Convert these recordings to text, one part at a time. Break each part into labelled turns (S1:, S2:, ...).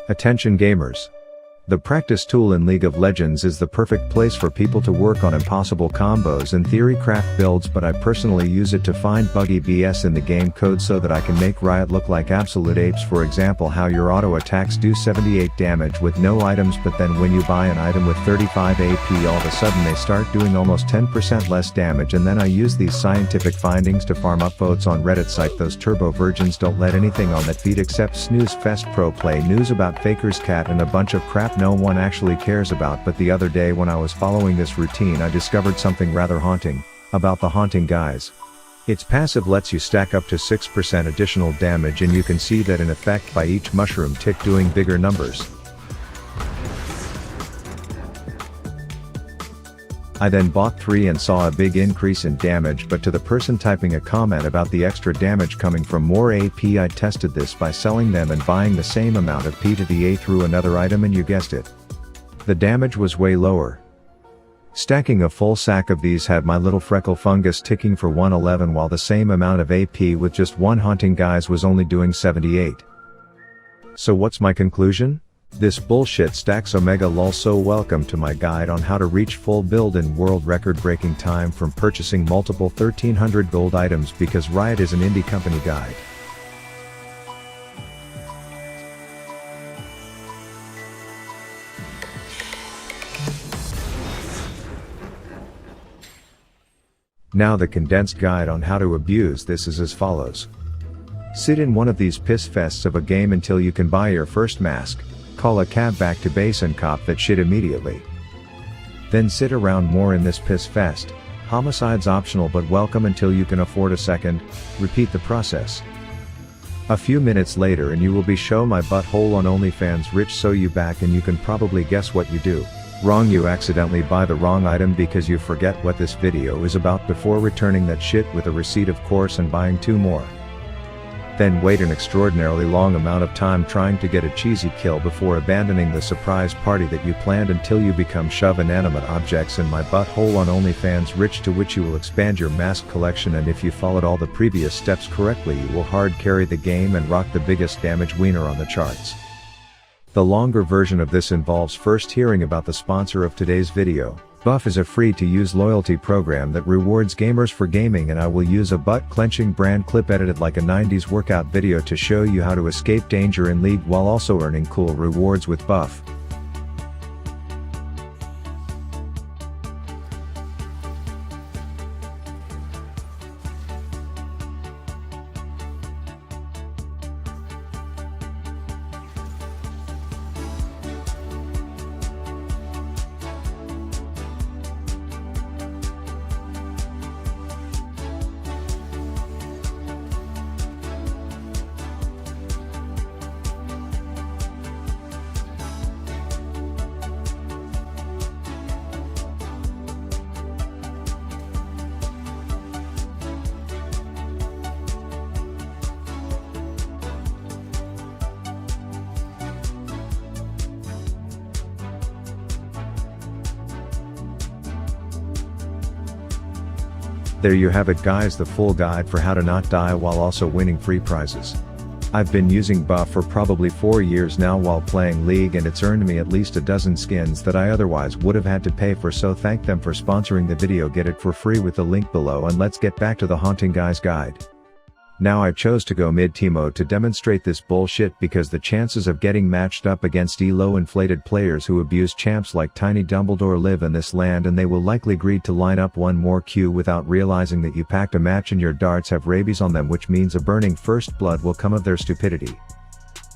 S1: Attention gamers. The practice tool in League of Legends is the perfect place for people to work on impossible combos and theory craft builds, but I personally use it to find buggy BS in the game code so that I can make Riot look like absolute apes. For example, how your auto attacks do 78 damage with no items, but then when you buy an item with 35 AP all of a sudden they start doing almost 10% less damage, and then I use these scientific findings to farm up votes on Reddit site. Those turbo virgins don't let anything on that feed except snooze fest pro play news about Faker's cat and a bunch of crap no one actually cares about. But the other day when I was following this routine I discovered something rather haunting about the haunting guys. Its passive lets you stack up to 6% additional damage, and you can see that in effect by each mushroom tick doing bigger numbers. I then bought 3 and saw a big increase in damage, but to the person typing a comment about the extra damage coming from more AP, I tested this by selling them and buying the same amount of P to the A through another item, and you guessed it, the damage was way lower. Stacking a full sack of these had my little freckle fungus ticking for 111, while the same amount of AP with just one haunting guys was only doing 78. So what's my conclusion? This bullshit stacks omega lol. So welcome to my guide on how to reach full build in world record breaking time from purchasing multiple 1300 gold items, because Riot is an indie company guide. Now the condensed guide on how to abuse this is as follows. Sit in one of these piss fests of a game until you can buy your first mask, call a cab back to base and cop that shit immediately. Then sit around more in this piss fest, homicides optional but welcome until you can afford a second, repeat the process. A few minutes later and you will be show my butthole on OnlyFans rich, so you back and you can probably guess what you do. Wrong, you accidentally buy the wrong item because you forget what this video is about before returning that shit with a receipt of course and buying 2 more. Then wait an extraordinarily long amount of time trying to get a cheesy kill before abandoning the surprise party that you planned until you become shove inanimate objects in my butthole on OnlyFans rich, to which you will expand your mask collection, and if you followed all the previous steps correctly you will hard carry the game and rock the biggest damage wiener on the charts. The longer version of this involves first hearing about the sponsor of today's video. Buff is a free-to-use loyalty program that rewards gamers for gaming, and I will use a butt-clenching brand clip edited like a 90s workout video to show you how to escape danger in League while also earning cool rewards with Buff. There you have it guys, the full guide for how to not die while also winning free prizes. I've been using Buff for probably 4 years now while playing League, and it's earned me at least a dozen skins that I otherwise would have had to pay for, so thank them for sponsoring the video. Get it for free with the link below, and let's get back to the haunting guys guide. Now I chose to go mid Teemo to demonstrate this bullshit because the chances of getting matched up against elo inflated players who abuse champs like Tiny Dumbledore live in this land, and they will likely greed to line up one more queue without realizing that you packed a match and your darts have rabies on them, which means a burning first blood will come of their stupidity.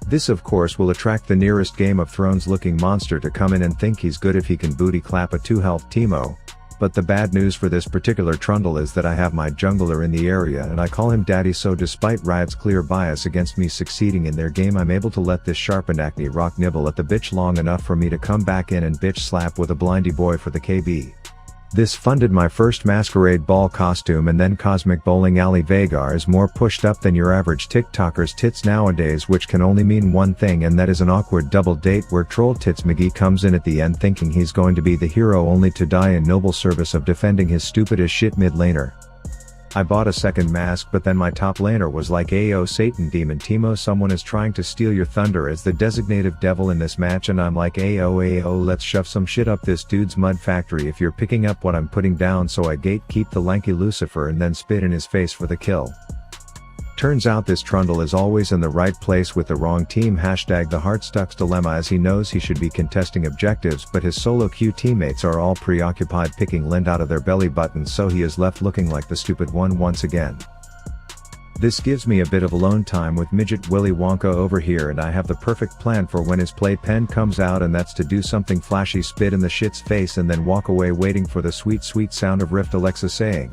S1: This of course will attract the nearest Game of Thrones looking monster to come in and think he's good if he can booty clap a 2 health Teemo. But the bad news for this particular trundle is that I have my jungler in the area and I call him daddy, so despite Riot's clear bias against me succeeding in their game, I'm able to let this sharpened acne rock nibble at the bitch long enough for me to come back in and bitch slap with a blindy boy for the KB. This funded my first masquerade ball costume, and then Cosmic Bowling Alley Vagar is more pushed up than your average TikToker's tits nowadays, which can only mean one thing, and that is an awkward double date where Troll Tits McGee comes in at the end thinking he's going to be the hero only to die in noble service of defending his stupid as shit mid laner. I bought a second mask, but then my top laner was like, "Ayo Satan Demon Teemo, someone is trying to steal your thunder as the designated devil in this match," and I'm like, "Ayo, let's shove some shit up this dude's mud factory if you're picking up what I'm putting down," so I gatekeep the lanky Lucifer and then spit in his face for the kill. Turns out this trundle is always in the right place with the wrong team. Hashtag the Heartstuck's dilemma, as he knows he should be contesting objectives, but his solo queue teammates are all preoccupied picking lint out of their belly buttons, so he is left looking like the stupid one once again. This gives me a bit of alone time with midget Willy Wonka over here, and I have the perfect plan for when his playpen comes out, and that's to do something flashy, spit in the shit's face, and then walk away waiting for the sweet sound of Rift Alexa saying,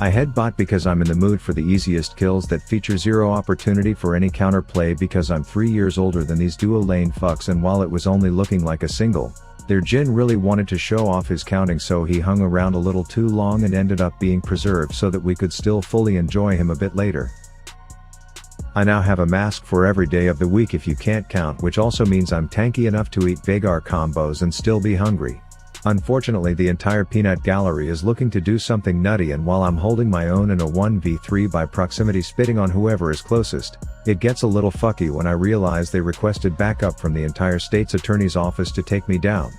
S1: "I headbot because I'm in the mood for the easiest kills that feature zero opportunity for any counterplay, because I'm 3 years older than these duo lane fucks, and while it was only looking like a single, their Jhin really wanted to show off his counting, so he hung around a little too long and ended up being preserved so that we could still fully enjoy him a bit later. I now have a mask for every day of the week if you can't count, which also means I'm tanky enough to eat Vagar combos and still be hungry. Unfortunately, the entire peanut gallery is looking to do something nutty, and while I'm holding my own in a 1v3 by proximity spitting on whoever is closest, it gets a little fucky when I realize they requested backup from the entire state's attorney's office to take me down.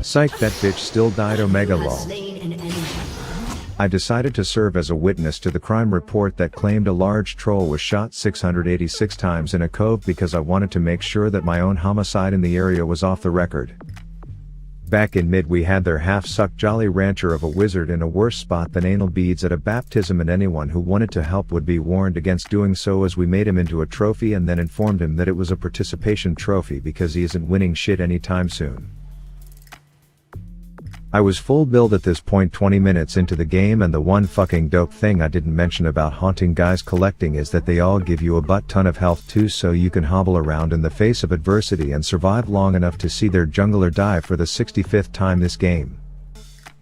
S1: Psych, that bitch still died. Omega lol. I decided to serve as a witness to the crime report that claimed a large troll was shot 686 times in a cove because I wanted to make sure that my own homicide in the area was off the record. Back in mid, we had their half-sucked Jolly Rancher of a wizard in a worse spot than anal beads at a baptism, and anyone who wanted to help would be warned against doing so, as we made him into a trophy and then informed him that it was a participation trophy because he isn't winning shit anytime soon. I was full build at this point 20 minutes into the game, and the one fucking dope thing I didn't mention about haunting guys collecting is that they all give you a butt ton of health too, so you can hobble around in the face of adversity and survive long enough to see their jungler die for the 65th time this game.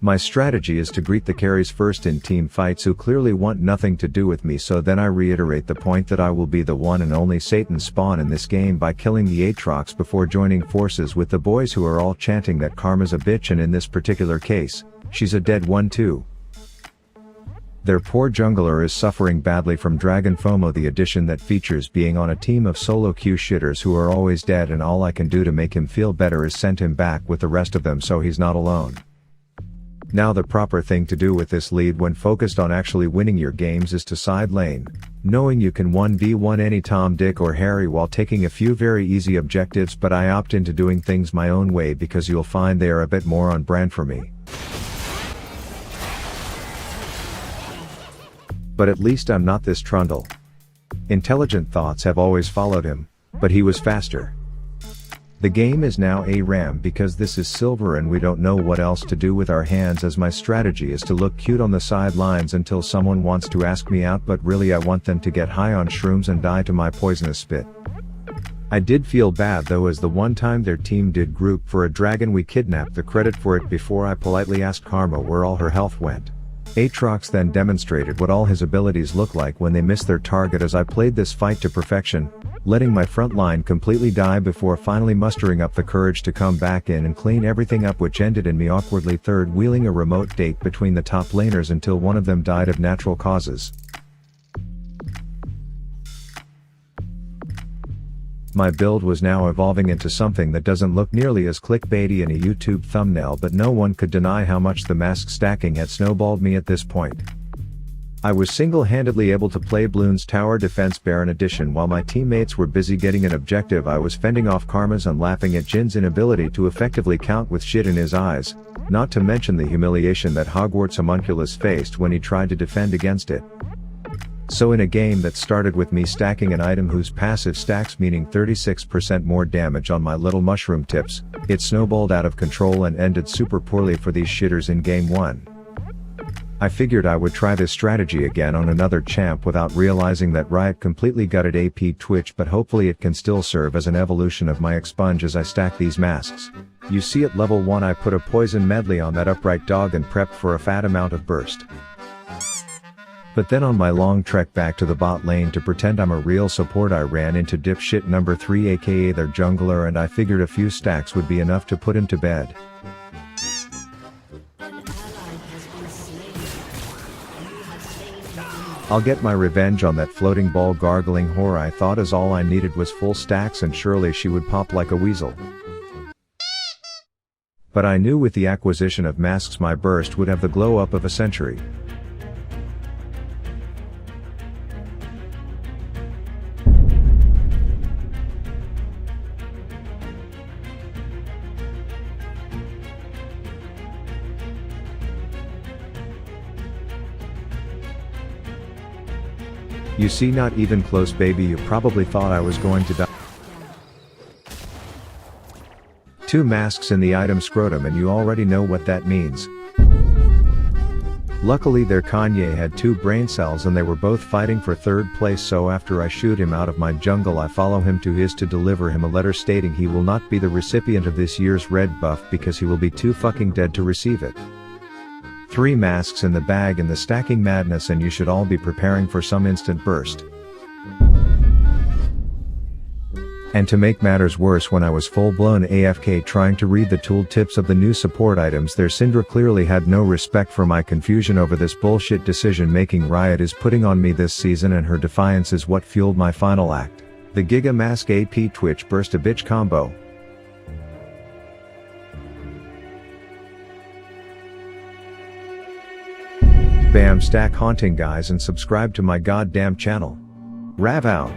S1: My strategy is to greet the carries first in team fights who clearly want nothing to do with me, so then I reiterate the point that I will be the one and only Satan spawn in this game by killing the Aatrox before joining forces with the boys who are all chanting that Karma's a bitch, and in this particular case, she's a dead one too. Their poor jungler is suffering badly from Dragon FOMO, the addition that features being on a team of solo queue shitters who are always dead, and all I can do to make him feel better is send him back with the rest of them so he's not alone. Now, the proper thing to do with this lead when focused on actually winning your games is to side lane, knowing you can 1v1 any Tom, Dick or Harry while taking a few very easy objectives, but I opt into doing things my own way because you'll find they are a bit more on brand for me. But at least I'm not this trundle. Intelligent thoughts have always followed him, but he was faster. The game is now a ram because this is silver and we don't know what else to do with our hands, as my strategy is to look cute on the sidelines until someone wants to ask me out, but really I want them to get high on shrooms and die to my poisonous spit. I did feel bad though, as the one time their team did group for a dragon we kidnapped the credit for it before I politely asked Karma where all her health went. Aatrox then demonstrated what all his abilities look like when they miss their target, as I played this fight to perfection, letting my front line completely die before finally mustering up the courage to come back in and clean everything up, which ended in me awkwardly third wheeling a remote date between the top laners until one of them died of natural causes. My build was now evolving into something that doesn't look nearly as clickbaity in a YouTube thumbnail, but no one could deny how much the mask stacking had snowballed me at this point. I was single-handedly able to play Bloons Tower Defense Baron Edition while my teammates were busy getting an objective. I was fending off Karmas and laughing at Jin's inability to effectively count with shit in his eyes, not to mention the humiliation that Hogwarts homunculus faced when he tried to defend against it. So in a game that started with me stacking an item whose passive stacks meaning 36% more damage on my little mushroom tips, it snowballed out of control and ended super poorly for these shitters in game 1. I figured I would try this strategy again on another champ without realizing that Riot completely gutted AP Twitch, but hopefully it can still serve as an evolution of my expunge as I stack these masks. You see, at level 1 I put a poison medley on that upright dog and prepped for a fat amount of burst. But then on my long trek back to the bot lane to pretend I'm a real support, I ran into dipshit number 3 aka their jungler, and I figured a few stacks would be enough to put him to bed. I'll get my revenge on that floating ball gargling whore. I thought as all I needed was full stacks and surely she would pop like a weasel. But I knew with the acquisition of masks my burst would have the glow up of a century. You see, not even close, baby. You probably thought I was going to die. 2 masks in the item scrotum and you already know what that means. Luckily their Kanye had 2 brain cells and they were both fighting for 3rd place, so after I shoot him out of my jungle I follow him to his to deliver him a letter stating he will not be the recipient of this year's red buff because he will be too fucking dead to receive it. 3 masks in the bag in the stacking madness and you should all be preparing for some instant burst. And to make matters worse, when I was full-blown AFK trying to read the tooltips of the new support items, their Syndra clearly had no respect for my confusion over this bullshit decision making Riot is putting on me this season, and her defiance is what fueled my final act. The Giga Mask AP Twitch Burst a Bitch combo. Bam, stack haunting guys, and subscribe to my goddamn channel. Rav out.